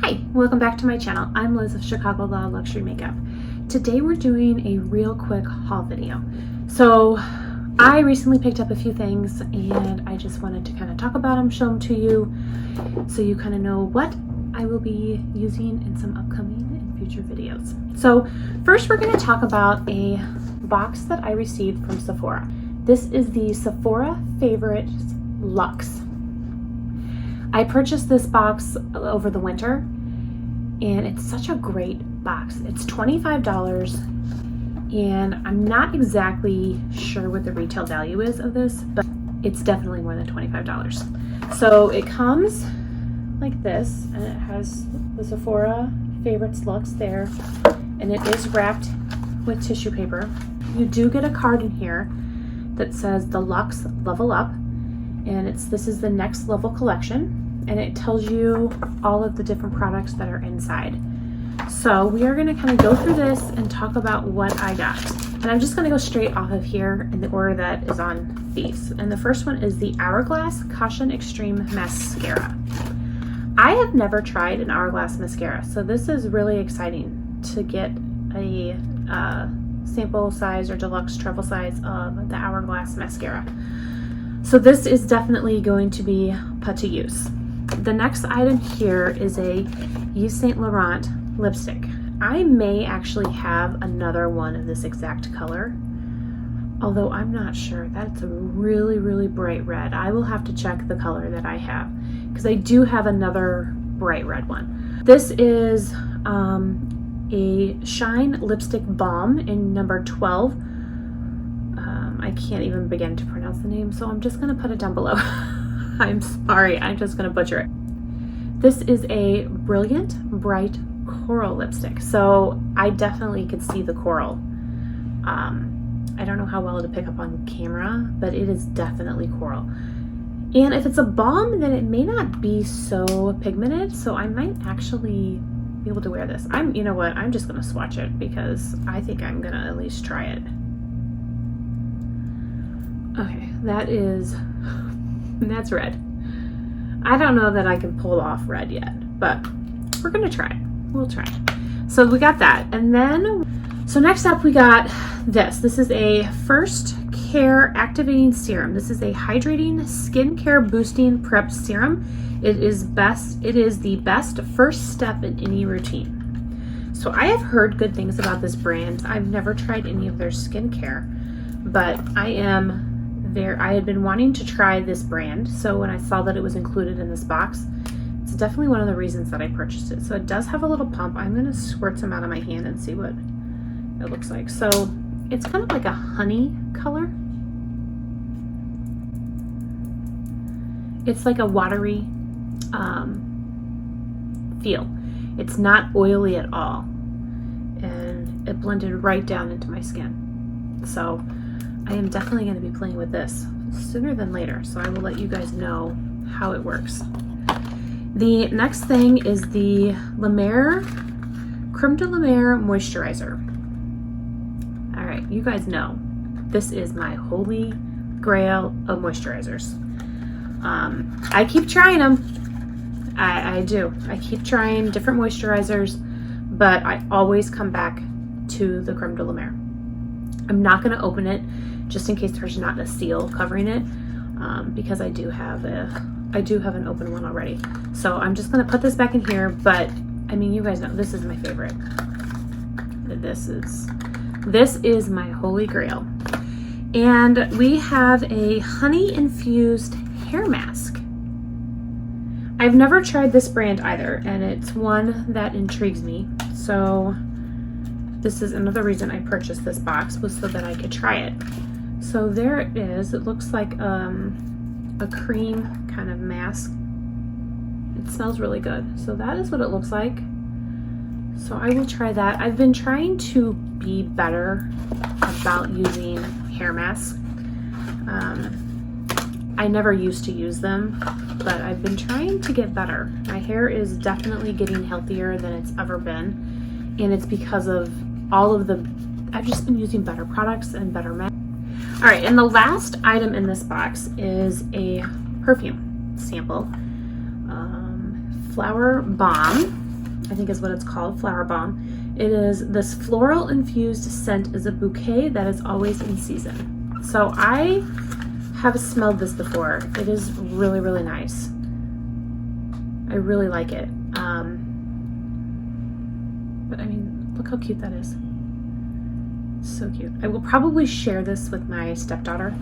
Hi, welcome back to my channel. I'm Liz of Chicago Law Luxury Makeup. Today we're doing a real quick haul video. So I recently picked up a few things and I just wanted to kind of talk about them, show them to you, so you kind of know what I will be using in some upcoming and future videos. So first we're going to talk about a box that I received from Sephora. This is the Sephora Favorites Luxe. I purchased this box over the winter and it's such a great box. It's $25 and I'm not exactly sure what the retail value is of this, but it's definitely more than $25. So it comes like this and it has the Sephora Favorites Luxe there and it is wrapped with tissue paper. You do get a card in here that says the Luxe Level Up, and this is the next level collection, and it tells you all of the different products that are inside. So we are going to kind of go through this and talk about what I got, and I'm just going to go straight off of here in the order that is on these. And the first one is the Hourglass Caution Extreme Mascara. I have never tried an Hourglass mascara, so this is really exciting to get a sample size or deluxe travel size of the Hourglass mascara. So this is definitely going to be put to use. The next item here is a Yves Saint Laurent lipstick. I may actually have another one of this exact color, although I'm not sure. That's a really, really bright red. I will have to check the color that I have because I do have another bright red one. This is a Shine Lipstick Balm in number 12. I can't even begin to pronounce the name, so I'm just going to put it down below. I'm sorry, I'm just going to butcher it. This is a brilliant, bright coral lipstick, so I definitely could see the coral. I don't know how well to pick up on camera, but it is definitely coral. And if it's a balm, then it may not be so pigmented, so I might actually be able to wear this. You know what, I'm just going to swatch it because I think I'm going to at least try it. Okay, that's red. I don't know that I can pull off red yet, but we're gonna try it. We'll try it. So we got that, and then, so next up we got this. This is a First Care Activating Serum. This is a hydrating skincare boosting prep serum. It is the best first step in any routine. So I have heard good things about this brand. I've never tried any of their skincare, but I had been wanting to try this brand, so when I saw that it was included in this box, it's definitely one of the reasons that I purchased it. So it does have a little pump. I'm going to squirt some out of my hand and see what it looks like. So it's kind of like a honey color. It's like a watery feel. It's not oily at all, and it blended right down into my skin. So I am definitely going to be playing with this sooner than later, so I will let you guys know how it works. The next thing is the Lemare Creme de Lemare Moisturizer. Alright, you guys know this is my holy grail of moisturizers. I keep trying them. I do. I keep trying different moisturizers, but I always come back to the Creme de Lemare. I'm not going to open it just in case there's not a seal covering it, because I do have an open one already. So I'm just going to put this back in here, but I mean, you guys know this is my favorite. This is my holy grail. And we have a honey infused hair mask. I've never tried this brand either, and it's one that intrigues me. So this is another reason I purchased this box, was so that I could try it. So there it is. It looks like a cream kind of mask. It smells really good. So that is what it looks like. So I will try that. I've been trying to be better about using hair masks. I never used to use them, but I've been trying to get better. My hair is definitely getting healthier than it's ever been, and it's because of I've just been using better products and better masks. All right, and the last item in this box is a perfume sample, flower bomb. I think is what it's called, Flower Bomb. It is this floral infused scent is a bouquet that is always in season. So I have smelled this before. It is really, really nice. I really like it. But I mean, look how cute that is. So cute. I will probably share this with my stepdaughter.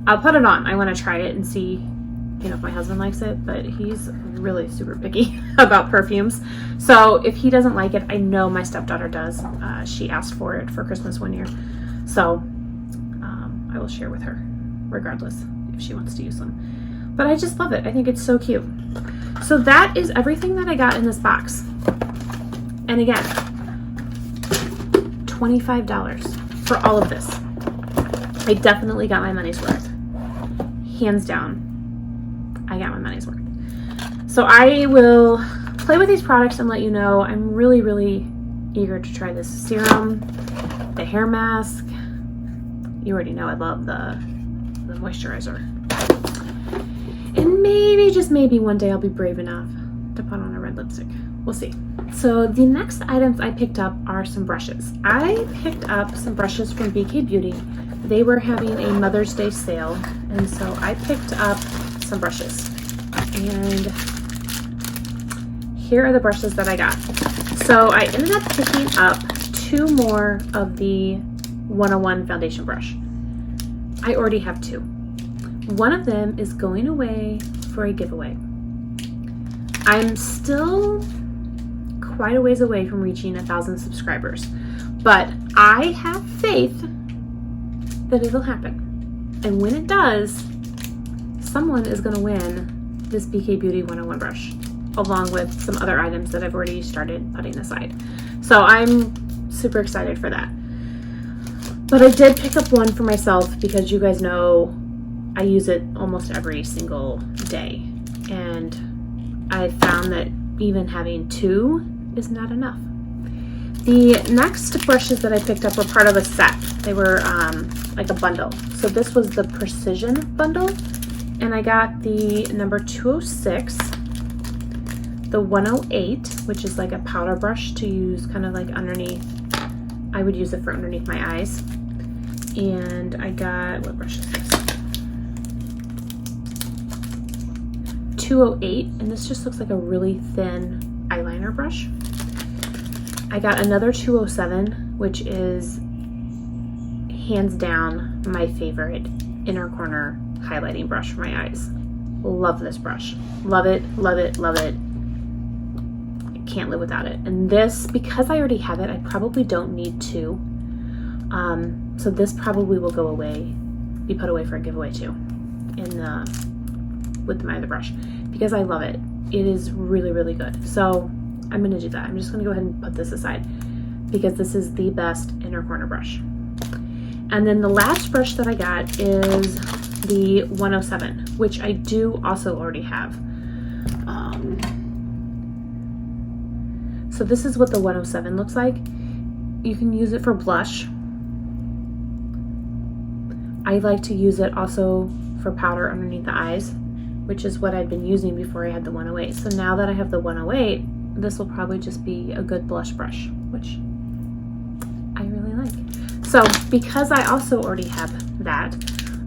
I'll put it on. I want to try it and see, you know, if my husband likes it, but he's really super picky about perfumes. So if he doesn't like it, I know my stepdaughter does. She asked for it for Christmas one year. So I will share with her regardless if she wants to use them. But I just love it. I think it's so cute. So that is everything that I got in this box. And again, $25 for all of this. I definitely got my money's worth. Hands down, I got my money's worth. So I will play with these products and let you know. I'm really, really eager to try this serum, the hair mask. You already know I love the moisturizer. And maybe, just maybe, one day I'll be brave enough to put on a red lipstick. We'll see. So the next items I picked up are some brushes. I picked up some brushes from BK Beauty. They were having a Mother's Day sale, and so I picked up some brushes. And here are the brushes that I got. So I ended up picking up 2 more of the 101 foundation brush. I already have 2. One of them is going away for a giveaway. I'm still quite a ways away from reaching 1,000 subscribers, but I have faith that it'll happen. And when it does, someone is going to win this BK Beauty 101 brush, along with some other items that I've already started putting aside. So I'm super excited for that. But I did pick up one for myself because you guys know I use it almost every single day. And I found that even having 2 is not enough. The next brushes that I picked up were part of a set. They were like a bundle. So this was the Precision bundle, and I got the number 206, the 108, which is like a powder brush to use kind of like underneath. I would use it for underneath my eyes. And I got, what brush is this? 208, and this just looks like a really thin eyeliner brush. I got another 207, which is hands down my favorite inner corner highlighting brush for my eyes. Love this brush. Love it, love it, love it. I can't live without it. And this, because I already have it, I probably don't need 2. So this probably will go away, be put away for a giveaway too, with my other brush, because I love it. It is really, really good. So I'm gonna do that. I'm just gonna go ahead and put this aside because this is the best inner corner brush. And then the last brush that I got is the 107, which I do also already have. So this is what the 107 looks like. You can use it for blush. I like to use it also for powder underneath the eyes, which is what I'd been using before I had the 108. So now that I have the 108, this will probably just be a good blush brush, which I really like. So because I also already have that,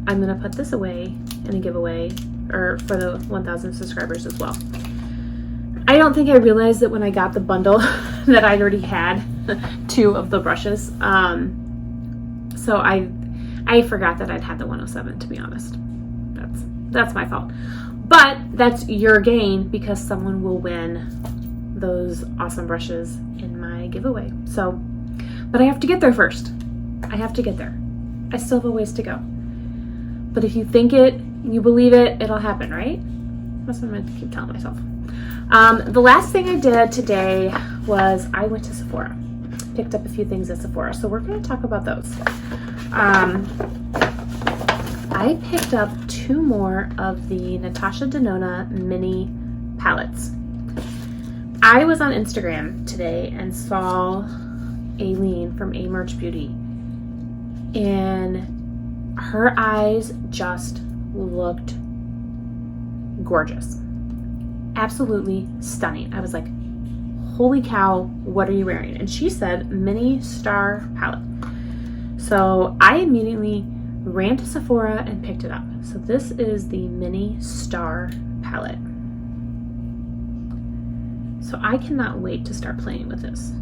I'm gonna put this away in a giveaway, or for the 1,000 subscribers as well. I don't think I realized that when I got the bundle that I'd already had 2 of the brushes. So I forgot that I'd had the 107, to be honest. That's my fault. But that's your gain because someone will win those awesome brushes in my giveaway. So, but I have to get there first. I have to get there. I still have a ways to go. But if you think it, you believe it, it'll happen, right? That's what I'm gonna keep telling myself. The last thing I did today was I went to Sephora. Picked up a few things at Sephora. So we're gonna talk about those. I picked up 2 more of the Natasha Denona mini palettes. I was on Instagram today and saw Aileen from A Merch Beauty, and her eyes just looked gorgeous. absolutely stunning. I was like, holy cow, what are you wearing? And she said mini star palette. So I immediately ran to Sephora and picked it up. So this is the mini star palette. So I cannot wait to start playing with this.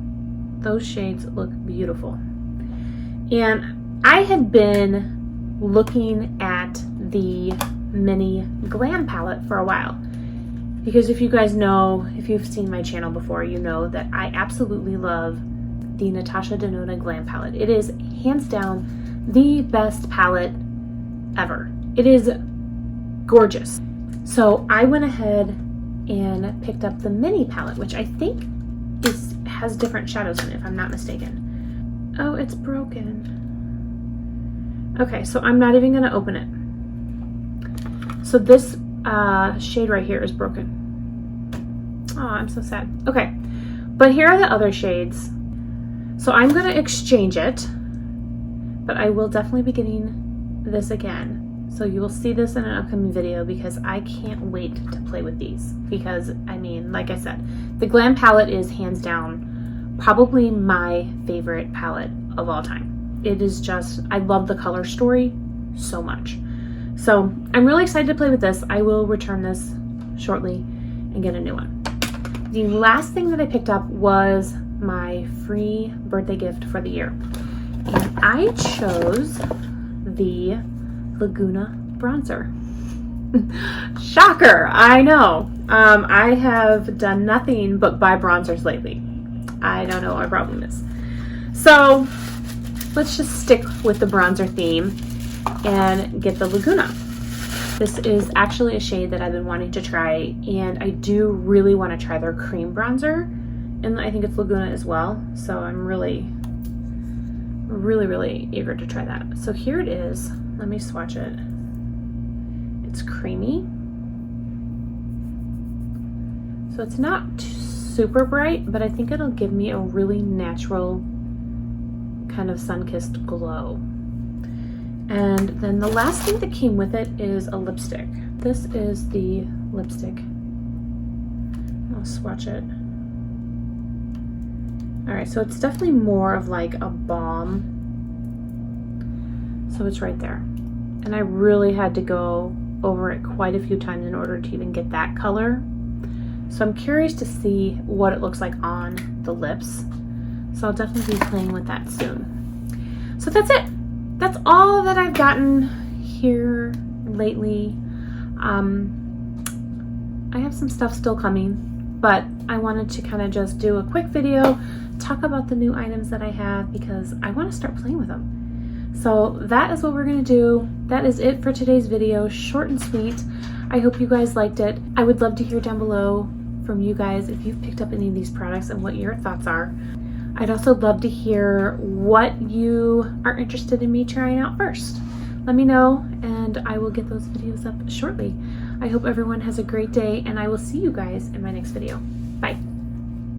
Those shades look beautiful. And I had been looking at the mini Glam palette for a while. Because if you guys know, if you've seen my channel before, you know that I absolutely love the Natasha Denona Glam palette. It is hands down the best palette ever. It is gorgeous. So I went ahead and picked up the mini palette, which I think has different shadows in it, if I'm not mistaken. Oh, it's broken. Okay, so I'm not even gonna open it. So this shade right here is broken. Oh, I'm so sad. Okay, but here are the other shades. So I'm gonna exchange it, but I will definitely be getting this again. So you will see this in an upcoming video because I can't wait to play with these. Because, I mean, like I said, the Glam palette is hands down probably my favorite palette of all time. It is just, I love the color story so much. So I'm really excited to play with this. I will return this shortly and get a new one. The last thing that I picked up was my free birthday gift for the year. And I chose the Laguna bronzer. Shocker, I know. I have done nothing but buy bronzers lately. I don't know what my problem is. So let's just stick with the bronzer theme and get the Laguna. This is actually a shade that I've been wanting to try, and I do really want to try their cream bronzer, and I think it's Laguna as well. So I'm really eager to try that. So here it is. Let me swatch it. It's creamy. So it's not super bright, but I think it'll give me a really natural kind of sun-kissed glow. And then the last thing that came with it is a lipstick. This is the lipstick. I'll swatch it. All right, so it's definitely more of like a balm. So it's right there. And I really had to go over it quite a few times in order to even get that color. So I'm curious to see what it looks like on the lips. So I'll definitely be playing with that soon. So that's it. That's all that I've gotten here lately. I have some stuff still coming, but I wanted to kind of just do a quick video, talk about the new items that I have because I want to start playing with them. So that is what we're going to do. That is it for today's video. Short and sweet. I hope you guys liked it. I would love to hear down below from you guys if you've picked up any of these products and what your thoughts are. I'd also love to hear what you are interested in me trying out first. Let me know and I will get those videos up shortly. I hope everyone has a great day and I will see you guys in my next video. Bye.